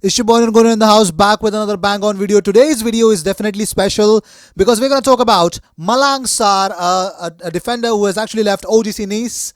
Ishibon and Gunu in the house, back with another bang on video. Today's video is definitely special because we're going to talk about Malang Sarr, a defender who has actually left OGC Nice,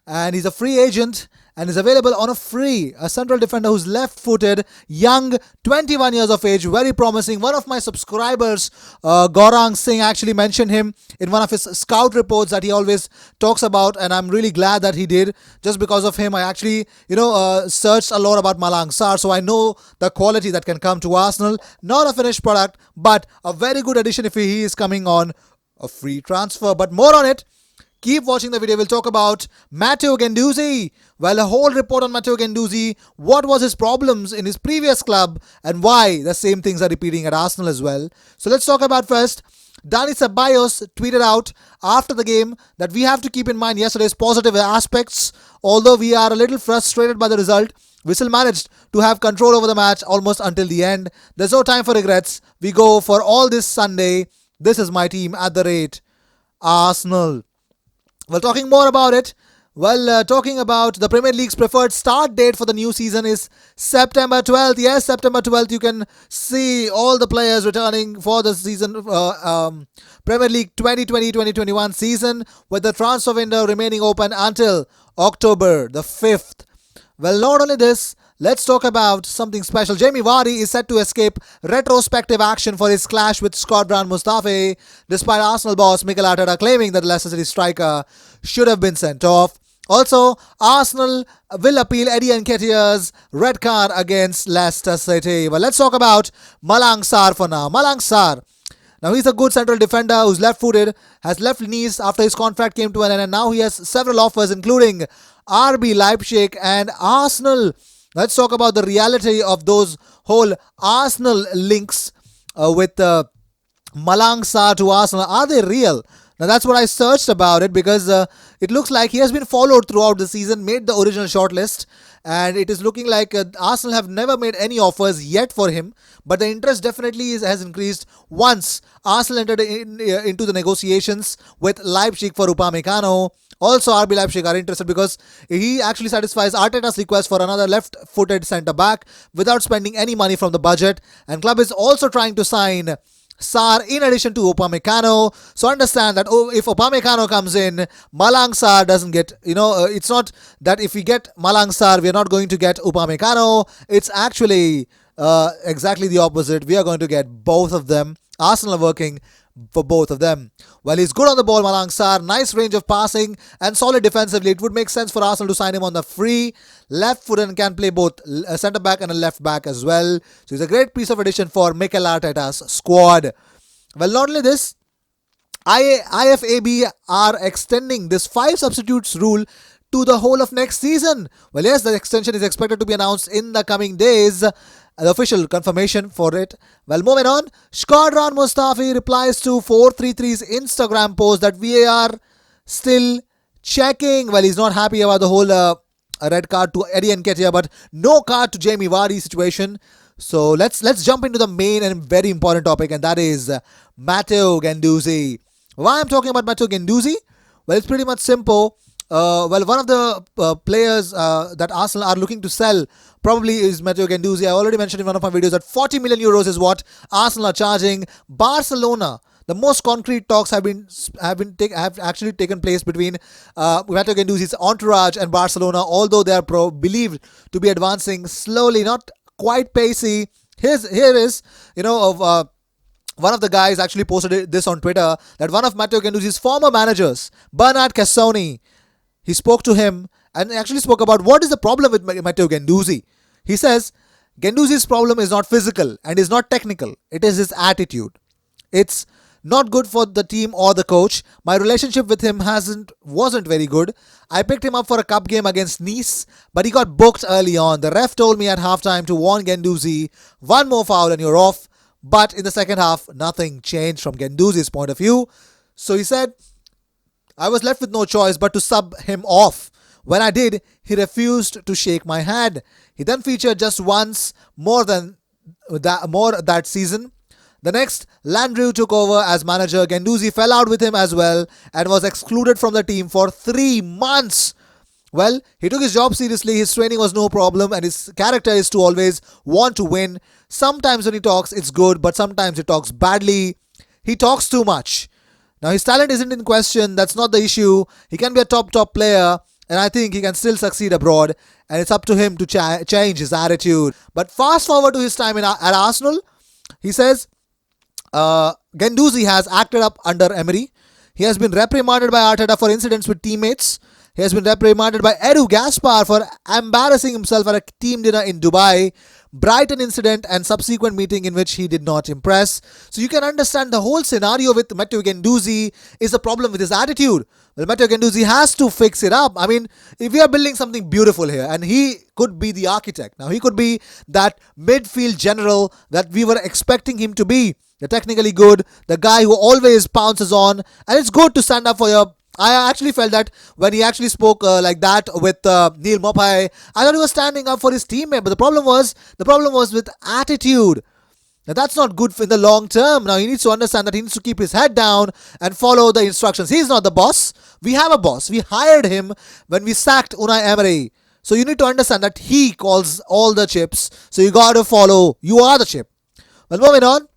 and he's a free agent and is available on a free. A central defender who's left-footed, young, 21 years of age, very promising. One of my subscribers, Gaurang Singh, actually mentioned him in one of his scout reports that he always talks about, and I'm really glad that he did. Just because of him, I actually, searched a lot about Malang Sarr, so I know the quality that can come to Arsenal. Not a finished product, but a very good addition if he is coming on a free transfer. But more on it. Keep watching the video. We'll talk about Matteo Guendouzi. Well, a whole report on Matteo Guendouzi. What was his problems in his previous club and why the same things are repeating at Arsenal as well. So let's talk about first. Dani Ceballos tweeted out after the game that we have to keep in mind yesterday's positive aspects. Although we are a little frustrated by the result, we still managed to have control over the match almost until the end. There's no time for regrets. We go for all this Sunday. This is my team at the rate Arsenal. Well, talking more about it, talking about the Premier League's preferred start date for the new season is September 12th. Yes, September 12th, you can see all the players returning for the season, Premier League 2020-2021 season, with the transfer window remaining open until October the 5th. Well, not only this, let's talk about something special. Jamie Vardy is set to escape retrospective action for his clash with Shkodran Mustafi, despite Arsenal boss Mikel Arteta claiming that the Leicester City striker should have been sent off. Also, Arsenal will appeal Eddie Nketiah's red card against Leicester City. Well, let's talk about Malang Sarr for now. Malang Sarr. Now, he's a good central defender who's left-footed, has left Nice after his contract came to an end, and now he has several offers, including RB Leipzig and Arsenal. Let's talk about the reality of those whole Arsenal links with Malang Sarr to Arsenal. Are they real? Now, that's what I searched about it because it looks like he has been followed throughout the season, made the original shortlist, and it is looking like Arsenal have never made any offers yet for him, but the interest definitely has increased once Arsenal entered into the negotiations with Leipzig for Upamecano. Also, RB Leipzig are interested because he actually satisfies Arteta's request for another left-footed centre-back without spending any money from the budget, and club is also trying to sign Sarr in addition to Upamecano. So understand that if Upamecano comes in, Malang Sarr doesn't get, it's not that if we get Malang Sarr, we are not going to get Upamecano. It's actually exactly the opposite. We are going to get both of them. Arsenal are working for both of them. Well, he's good on the ball, Malang Sarr. Nice range of passing and solid defensively. It would make sense for Arsenal to sign him on the free. Left foot and can play both a centre back and a left back as well. So he's a great piece of addition for Mikel Arteta's squad. Well, not only this, IFAB are extending this 5 substitutes rule to the whole of next season. Well, yes, the extension is expected to be announced in the coming days. The official confirmation for it. Well, moving on, Shkodran Mustafi replies to 433's Instagram post that VAR still checking. Well, he's not happy about the whole red card to Eddie Nketiah, but no card to Jamie Vardy situation. So let's jump into the main and very important topic, and that is Matteo Guendouzi. Why I'm talking about Matteo Guendouzi? Well, it's pretty much simple. One of the players that Arsenal are looking to sell probably is Matteo Guendouzi. I already mentioned in one of my videos that 40 million euros is what Arsenal are charging. Barcelona, the most concrete talks have actually taken place between Matteo Guendouzi's entourage and Barcelona, although they are believed to be advancing slowly, not quite pacey. Here is, one of the guys actually posted this on Twitter that one of Matteo Guendouzi's former managers, Bernard Cassoni, he spoke to him and actually spoke about what is the problem with Matteo Guendouzi. He says, Guendouzi's problem is not physical and is not technical. It is his attitude. It's not good for the team or the coach. My relationship with him wasn't very good. I picked him up for a cup game against Nice, but he got booked early on. The ref told me at halftime to warn Guendouzi, one more foul and you're off. But in the second half, nothing changed from Guendouzi's point of view. So he said, I was left with no choice but to sub him off. When I did, he refused to shake my hand. He then featured just once more that season. The next, Landreau took over as manager. Guendouzi fell out with him as well and was excluded from the team for 3 months. Well, he took his job seriously, his training was no problem, and his character is to always want to win. Sometimes when he talks, it's good, but sometimes he talks badly. He talks too much. Now, his talent isn't in question, that's not the issue. He can be a top player, and I think he can still succeed abroad, and it's up to him to change his attitude. But fast forward to his time at Arsenal, he says Guendouzi has acted up under Emery. He has been reprimanded by Arteta for incidents with teammates. He has been reprimanded by Edu Gaspar for embarrassing himself at a team dinner in Dubai, Brighton incident and subsequent meeting in which he did not impress. So you can understand the whole scenario with Matteo Guendouzi is a problem with his attitude. Well, Matteo Guendouzi has to fix it up. I mean, if we are building something beautiful here, and he could be the architect. Now, he could be that midfield general that we were expecting him to be. The technically good, the guy who always pounces on, and it's good to stand up for your. I actually felt that when he actually spoke like that with Neil Maupay, I thought he was standing up for his teammate. But the problem was with attitude. Now that's not good in the long term. Now he needs to understand that he needs to keep his head down and follow the instructions. He's not the boss. We have a boss. We hired him when we sacked Unai Emery. So you need to understand that he calls all the chips. So you got to follow. You are the chip. Well, moving on.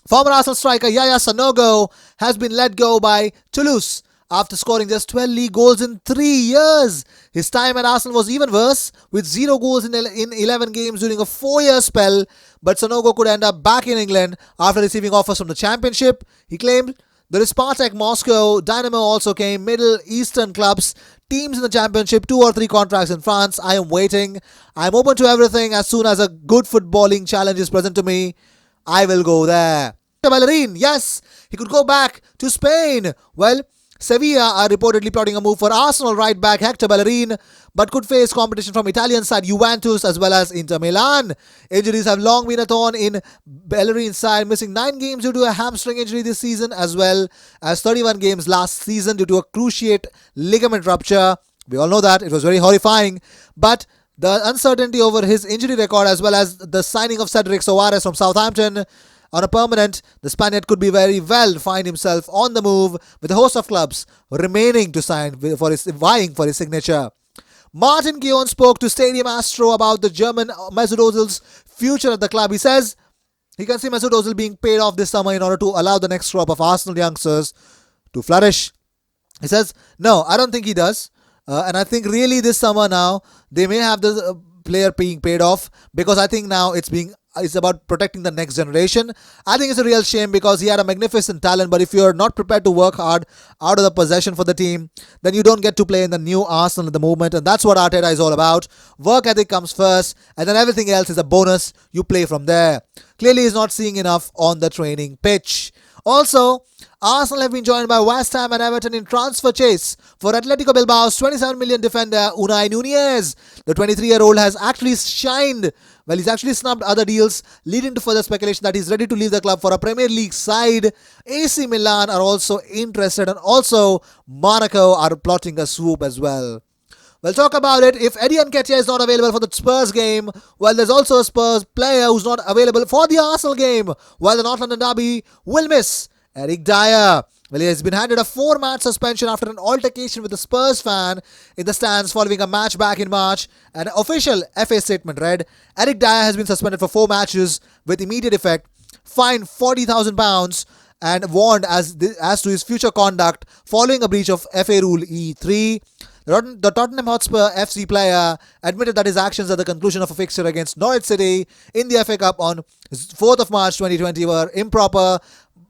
Former Arsenal striker Yaya Sanogo has been let go by Toulouse after scoring just 12 league goals in 3 years. His time at Arsenal was even worse, with 0 goals in 11 games during a 4-year spell, but Sanogo could end up back in England after receiving offers from the Championship. He claimed there is Spartak Moscow, Dynamo also came, Middle Eastern clubs, teams in the Championship, 2 or 3 contracts in France. I am waiting. I am open to everything. As soon as a good footballing challenge is present to me, I will go there. Bellerin, yes, he could go back to Spain. Well, Sevilla are reportedly plotting a move for Arsenal right back Hector Bellerin, but could face competition from Italian side Juventus as well as Inter Milan. Injuries have long been a thorn in Bellerin's side, missing 9 games due to a hamstring injury this season as well as 31 games last season due to a cruciate ligament rupture. We all know that. It was very horrifying. But the uncertainty over his injury record as well as the signing of Cedric Soares from Southampton on a permanent, the Spaniard could be very well find himself on the move, with a host of clubs remaining to sign vying for his signature. Martin Keown spoke to Stadium Astro about the German Mesut Ozil's future at the club. He says he can see Mesut Ozil being paid off this summer in order to allow the next crop of Arsenal youngsters to flourish. He says, no, I don't think he does. And I think really this summer now, they may have the player being paid off, because I think now it's about protecting the next generation. I think it's a real shame because he had a magnificent talent, but if you're not prepared to work hard out of the possession for the team, then you don't get to play in the new Arsenal at the moment, and that's what Arteta is all about. Work ethic comes first, and then everything else is a bonus. You play from there. Clearly, he's not seeing enough on the training pitch. Also, Arsenal have been joined by West Ham and Everton in transfer chase for Atletico Bilbao's 27 million defender Unai Nunez. The 23-year-old has actually shined. Well, he's actually snubbed other deals, leading to further speculation that he's ready to leave the club for a Premier League side. AC Milan are also interested, and also Monaco are plotting a swoop as well. We'll talk about it. If Eddie Nketiah is not available for the Spurs game, well, there's also a Spurs player who's not available for the Arsenal game, while the North London derby will miss Eric Dyer. Well, he has been handed a 4-match suspension after an altercation with a Spurs fan in the stands following a match back in March. An official FA statement read, Eric Dyer has been suspended for 4 matches with immediate effect, fined £40,000 and warned as to his future conduct following a breach of FA Rule E3. The Tottenham Hotspur FC player admitted that his actions at the conclusion of a fixture against Norwich City in the FA Cup on 4th of March 2020 were improper,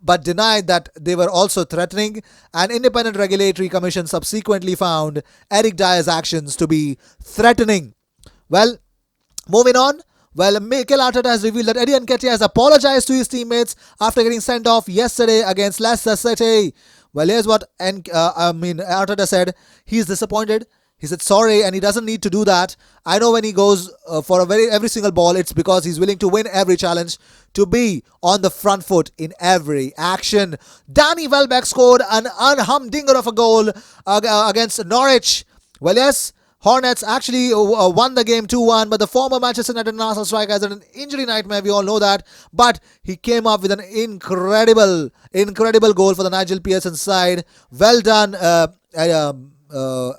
but denied that they were also threatening. An independent regulatory commission subsequently found Eric Dyer's actions to be threatening. Well, moving on. Well, Mikel Arteta has revealed that Eddie Nketiah has apologized to his teammates after getting sent off yesterday against Leicester City. Well, here's what Arteta said. He's disappointed. He said sorry, and he doesn't need to do that. I know when he goes for every single ball, it's because he's willing to win every challenge, to be on the front foot in every action. Danny Welbeck scored an humdinger of a goal against Norwich. Well, yes, Hornets actually won the game 2-1, but the former Manchester United and Arsenal striker has an injury nightmare. We all know that. But he came up with an incredible goal for the Nigel Pearson side. Well done,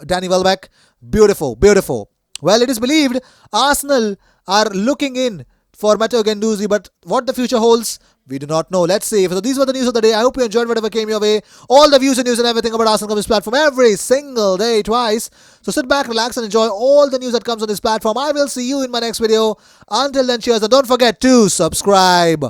Danny Welbeck. Beautiful, beautiful. Well, it is believed Arsenal are looking in for Matteo Guendouzi, but what the future holds, we do not know. Let's see. So these were the news of the day. I hope you enjoyed whatever came your way. All the views and news and everything about Arsenal on this platform every single day, twice. So sit back, relax, and enjoy all the news that comes on this platform. I will see you in my next video. Until then, cheers, and don't forget to subscribe.